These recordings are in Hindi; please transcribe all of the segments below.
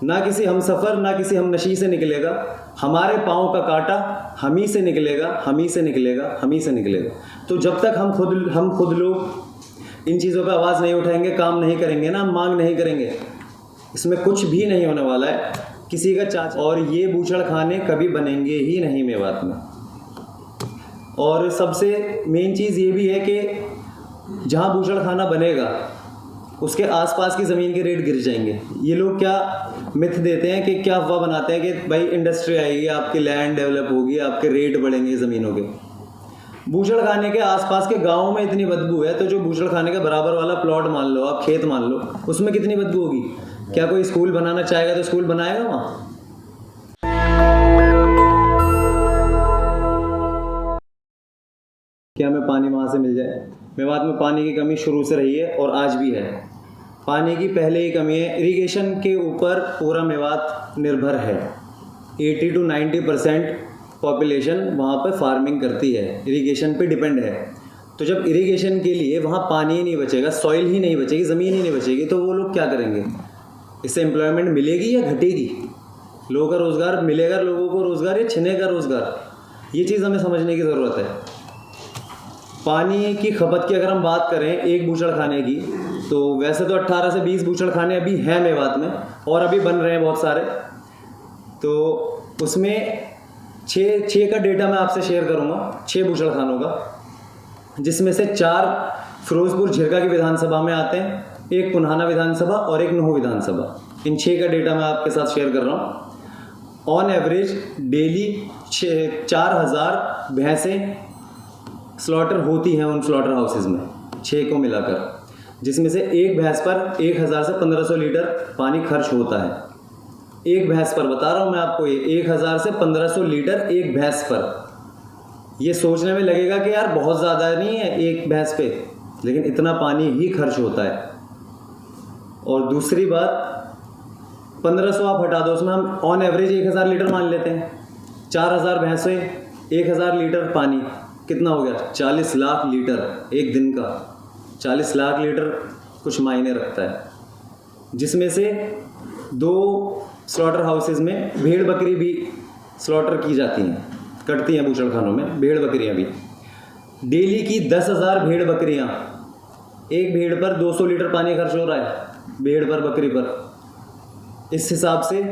ना किसी हमसफ़र ना किसी हमनशी से निकलेगा, हमारे पाँव का कांटा हम ही से निकलेगा, हम ही से निकलेगा, हम ही से निकलेगा। तो जब तक हम खुद लोग इन चीज़ों पे आवाज़ नहीं उठाएंगे, काम नहीं करेंगे ना, मांग नहीं करेंगे, इसमें कुछ भी नहीं होने वाला है। किसी का चाचा और ये बूचड़ खाने कभी बनेंगे ही नहीं मेवात में। और सबसे मेन चीज़ ये भी है कि जहाँ बूचड़ खाना बनेगा उसके आसपास की ज़मीन के रेट गिर जाएंगे। ये लोग क्या मिथ देते हैं कि क्या अफवाह बनाते हैं कि भाई इंडस्ट्री आएगी, आपकी लैंड डेवलप होगी, आपके रेट बढ़ेंगे ज़मीनों के। बूचड़ खाने के आसपास के गाँव में इतनी बदबू है, तो जो बूचड़ खाने के बराबर वाला प्लॉट मान लो, आप खेत मान लो, उसमें कितनी बदबू होगी। क्या कोई स्कूल बनाना चाहेगा तो स्कूल बनाएगा वहाँ? क्या हमें पानी वहाँ से मिल जाए? मेवात में पानी की कमी शुरू से रही है और आज भी है। पानी की पहले ही कमी है। इरिगेशन के ऊपर पूरा मेवात निर्भर है। 80 to 90% पॉपुलेशन वहाँ पर फार्मिंग करती है, इरिगेशन पे डिपेंड है। तो जब इरिगेशन के लिए वहाँ पानी ही नहीं बचेगा, सॉइल ही नहीं बचेगी, ज़मीन ही नहीं बचेगी, तो वो लोग क्या करेंगे? इससे एम्प्लॉयमेंट मिलेगी या घटेगी? लोगों का रोज़गार मिलेगा, लोगों को रोज़गार, या छिनेगा रोज़गार? ये चीज़ हमें समझने की ज़रूरत है। पानी की खपत की अगर हम बात करें एक बूचड़ खाने की, तो वैसे तो 18 से 20 बूचड़ खाने अभी हैं मेवात में, और अभी बन रहे हैं बहुत सारे। तो उसमें 6 का डेटा मैं आपसे शेयर करूँगा, 6 बूचड़ खानों का, जिसमें से 4 फिरोजपुर झिरका की विधानसभा में आते हैं, एक पुन्हाना विधानसभा और एक नुहू विधानसभा। इन 6 का डेटा मैं आपके साथ शेयर कर रहा हूँ। ऑन एवरेज डेली 4000 भैंसें स्लॉटर होती हैं उन स्लॉटर हाउसेज में, 6 को मिलाकर, जिसमें से एक भैंस पर 1000 से 1500 लीटर पानी खर्च होता है। एक भैंस पर बता रहा हूँ मैं आपको, ये 1000 से 1500 लीटर एक भैंस पर। ये सोचने में लगेगा कि यार बहुत ज़्यादा नहीं है एक भैंस पे, लेकिन इतना पानी ही खर्च होता है। और दूसरी बात, 1500 आप हटा दो, उसमें हम ऑन एवरेज 1000 लीटर मान लेते हैं। 4000 भैंसें, 1000 लीटर पानी, कितना हो गया? 40 लाख लीटर एक दिन का। 40 लाख लीटर कुछ मायने रखता है, जिसमें से 2 स्लॉटर हाउसेज में भेड़ बकरी भी स्लॉटर की जाती हैं, कटती हैं बूचड़ खानों में भेड़ बकरियां भी। डेली की 10,000 भेड़ बकरियां, एक भेड़ पर 200 लीटर पानी खर्च हो रहा है, भेड़ पर, बकरी पर। इस हिसाब से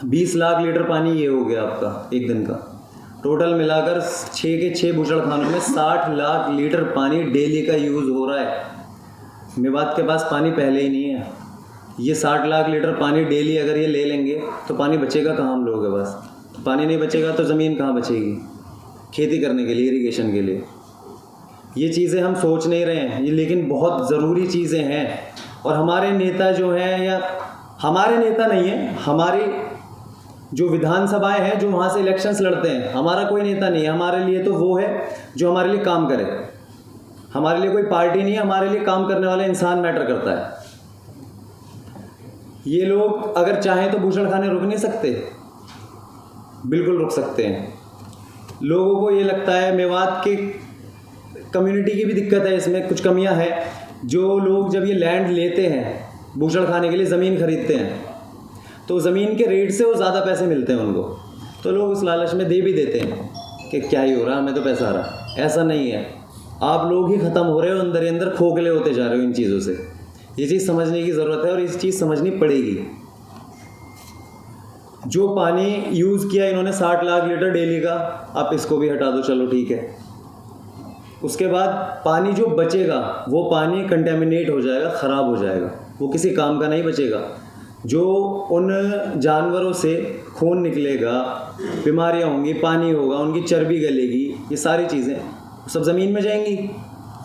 20 लाख लीटर पानी ये हो गया आपका एक दिन का। टोटल मिलाकर 6 के 6 बूचड़ खानों में 60 लाख लीटर पानी डेली का यूज़ हो रहा है। मेवात के पास पानी पहले ही नहीं है। ये 60 लाख लीटर पानी डेली अगर ये ले लेंगे तो पानी बचेगा कहाँ हम लोगों के पास? पानी नहीं बचेगा तो ज़मीन कहाँ बचेगी खेती करने के लिए, इरिगेशन के लिए? ये चीज़ें हम सोच नहीं रहे हैं, ये लेकिन बहुत ज़रूरी चीज़ें हैं। और हमारे नेता जो हैं, या हमारे नेता नहीं हैं, हमारी जो विधानसभाएं हैं, जो वहाँ से इलेक्शंस लड़ते हैं, हमारा कोई नेता नहीं है हमारे लिए, तो वो है जो हमारे लिए काम करे। हमारे लिए कोई पार्टी नहीं है, हमारे लिए काम करने वाला इंसान मैटर करता है। ये लोग अगर चाहें तो बूचड़ खाने रुक नहीं सकते? बिल्कुल रुक सकते हैं। लोगों को ये लगता है, मेवात के कम्युनिटी की भी दिक्कत है, इसमें कुछ कमियां हैं। जो लोग जब ये लैंड लेते हैं बूचड़ खाने के लिए, ज़मीन खरीदते हैं, तो ज़मीन के रेट से वो ज़्यादा पैसे मिलते हैं उनको, तो लोग उस लालच में दे भी देते हैं कि क्या ही हो रहा है, हमें तो पैसा आ रहा। ऐसा नहीं है, आप लोग ही ख़त्म हो रहे हो, अंदर ही अंदर खोखले होते जा रहे हो इन चीज़ों से। ये चीज़ समझने की ज़रूरत है और इस चीज़ समझनी पड़ेगी। जो पानी यूज़ किया इन्होंने 60 लाख लीटर डेली का, आप इसको भी हटा दो, चलो ठीक है। उसके बाद पानी जो बचेगा वो पानी कंटेमिनेट हो जाएगा, ख़राब हो जाएगा, वो किसी काम का नहीं बचेगा। जो उन जानवरों से खून निकलेगा, बीमारियां होंगी, पानी होगा, उनकी चर्बी गलेगी, ये सारी चीज़ें सब ज़मीन में जाएंगी।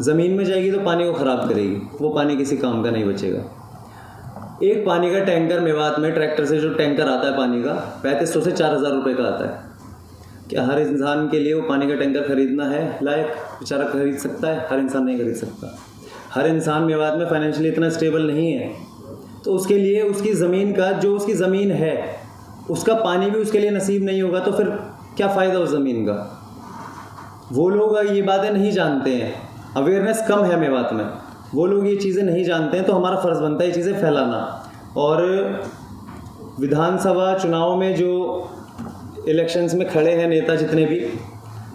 ज़मीन में जाएगी तो पानी को ख़राब करेगी, वो पानी किसी काम का नहीं बचेगा। एक पानी का टैंकर मेवात में, ट्रैक्टर से जो टैंकर आता है पानी का, 3500 से 4000 रुपये का आता है। क्या हर इंसान के लिए वो पानी का टैंकर ख़रीदना है लायक? बेचारा खरीद सकता है? हर इंसान नहीं खरीद सकता। हर इंसान मेवात में फाइनेंशियली इतना स्टेबल नहीं है, तो उसके लिए उसकी ज़मीन का, जो उसकी ज़मीन है उसका पानी भी उसके लिए नसीब नहीं होगा, तो फिर क्या फ़ायदा उस ज़मीन का? वो लोग ये बातें नहीं जानते हैं, अवेयरनेस कम है मेवात में, वो लोग ये चीज़ें नहीं जानते हैं। तो हमारा फ़र्ज़ बनता है ये चीज़ें फैलाना। और विधानसभा चुनाव में जो इलेक्शंस में खड़े हैं नेता जितने भी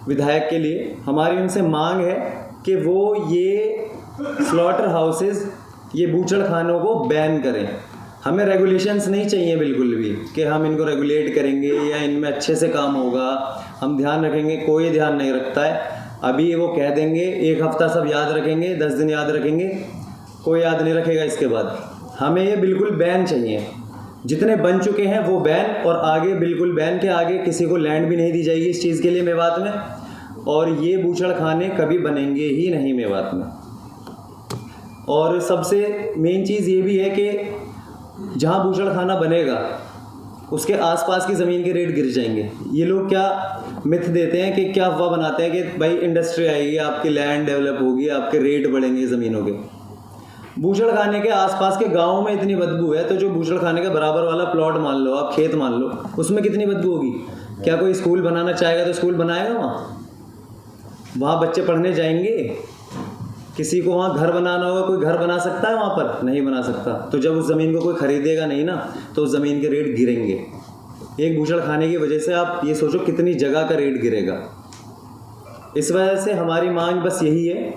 विधायक के लिए, हमारी उनसे मांग है कि वो ये स्लॉटर हाउसेस, ये बूचड़ खानों को बैन करें। हमें रेगुलेशंस नहीं चाहिए बिल्कुल भी कि हम इनको रेगुलेट करेंगे या इनमें अच्छे से काम होगा, हम ध्यान रखेंगे, कोई ध्यान नहीं रखता है। अभी वो कह देंगे 1 हफ्ता सब याद रखेंगे, 10 दिन याद रखेंगे, कोई याद नहीं रखेगा इसके बाद। हमें ये बिल्कुल बैन चाहिए। जितने बन चुके हैं वो बैन, और आगे बिल्कुल बैन के आगे किसी को लैंड भी नहीं दी जाएगी इस चीज़ के लिए मेवात में, और ये बूचड़ खाने कभी बनेंगे ही नहीं मेवात में। और सबसे मेन चीज़ ये भी है कि जहाँ बूचड़ खाना बनेगा उसके आसपास की ज़मीन के रेट गिर जाएंगे। ये लोग क्या मिथ देते हैं कि क्या अफवाह बनाते हैं कि भाई इंडस्ट्री आएगी, आपकी लैंड डेवलप होगी, आपके रेट बढ़ेंगे ज़मीनों के। बूचड़ खाने के आसपास के गाँव में इतनी बदबू है, तो जो बूचड़ खाने के बराबर वाला प्लॉट मान लो, आप खेत मान लो, उसमें कितनी बदबू होगी। क्या कोई स्कूल बनाना चाहेगा तो स्कूल बनाएगा वहाँ बच्चे पढ़ने जाएंगे? किसी को वहाँ घर बनाना होगा, कोई घर बना सकता है वहाँ पर? नहीं बना सकता। तो जब उस ज़मीन को कोई ख़रीदेगा नहीं ना, तो उस ज़मीन के रेट गिरेंगे। एक बूचड़ खाने की वजह से आप ये सोचो कितनी जगह का रेट गिरेगा। इस वजह से हमारी मांग बस यही है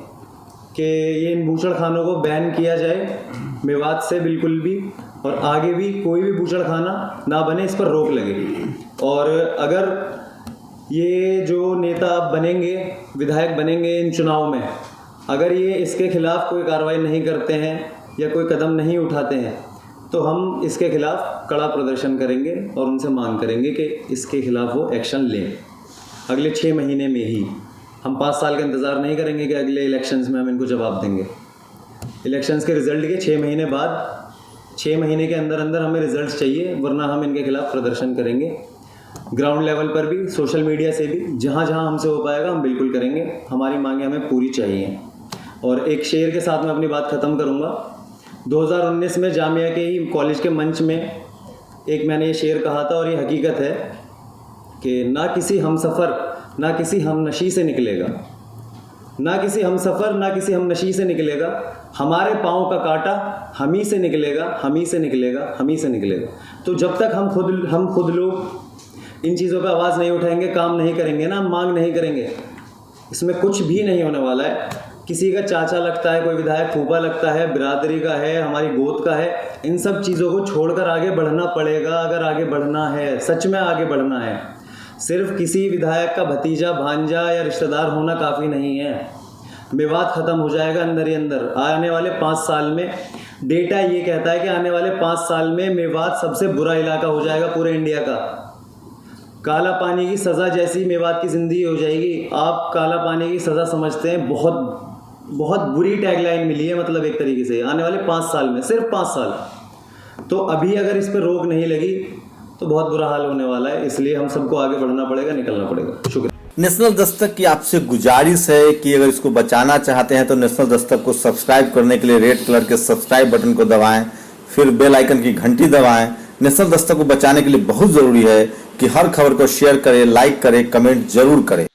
कि ये इन बूचड़ खानों को बैन किया जाए मेवात से बिल्कुल भी, और आगे भी कोई भी बूचड़ खाना ना बने, इस पर रोक लगे। और अगर ये जो नेता बनेंगे, विधायक बनेंगे इन चुनाव में, अगर ये इसके खिलाफ कोई कार्रवाई नहीं करते हैं या कोई कदम नहीं उठाते हैं, तो हम इसके खिलाफ कड़ा प्रदर्शन करेंगे और उनसे मांग करेंगे कि इसके खिलाफ वो एक्शन लें अगले 6 महीने में ही। हम 5 साल का इंतज़ार नहीं करेंगे कि अगले इलेक्शंस में हम इनको जवाब देंगे। इलेक्शंस के रिज़ल्ट के 6 महीने बाद, 6 महीने के अंदर अंदर हमें रिज़ल्ट चाहिए, वरना हम इनके खिलाफ प्रदर्शन करेंगे। ग्राउंड लेवल पर भी, सोशल मीडिया से भी, जहाँ जहाँ हमसे हो पाएगा हम बिल्कुल करेंगे। हमारी मांगें हमें पूरी चाहिए। और एक शेर के साथ मैं अपनी बात ख़त्म करूँगा। 2019 में जामिया के ही कॉलेज के मंच में एक मैंने ये शेर कहा था, और ये हकीकत है कि ना किसी हमसफ़र ना किसी हमनशी से निकलेगा, ना किसी हमसफ़र ना किसी हमनशी से निकलेगा, हमारे पाँव का कांटा हम ही से निकलेगा, हम ही से निकलेगा, हम ही से निकलेगा। तो जब तक हम खुद लोग इन चीज़ों पर आवाज़ नहीं उठाएंगे, काम नहीं करेंगे ना, मांग नहीं करेंगे, इसमें कुछ भी नहीं होने वाला है। किसी का चाचा लगता है कोई विधायक, फूफा लगता है, बिरादरी का है, हमारी गोद का है, इन सब चीज़ों को छोड़कर आगे बढ़ना पड़ेगा। अगर आगे बढ़ना है, सच में आगे बढ़ना है, सिर्फ किसी विधायक का भतीजा, भांजा या रिश्तेदार होना काफ़ी नहीं है। मेवात ख़त्म हो जाएगा अंदर ही अंदर। आने वाले 5 साल में डेटा ये कहता है कि आने वाले 5 साल में मेवात सबसे बुरा इलाका हो जाएगा पूरे इंडिया का। काला पानी की सज़ा जैसी मेवात की ज़िंदगी हो जाएगी। आप काला पानी की सज़ा समझते हैं, बहुत बहुत बुरी टैगलाइन मिली है, मतलब एक तरीके से आने वाले 5 साल में, सिर्फ 5 साल। तो अभी अगर इस पर रोक नहीं लगी तो बहुत बुरा हाल होने वाला है। इसलिए हम सबको आगे बढ़ना पड़ेगा, निकलना पड़ेगा। शुक्रिया। नेशनल दस्तक की आपसे गुजारिश है कि अगर इसको बचाना चाहते हैं तो नेशनल दस्तक को सब्सक्राइब करने के लिए रेड कलर के सब्सक्राइब बटन को दबाएं, फिर बेल आइकन की घंटी दबाएं। नेशनल दस्तक को बचाने के लिए बहुत ज़रूरी है कि हर खबर को शेयर करें, लाइक करें, कमेंट जरूर करें।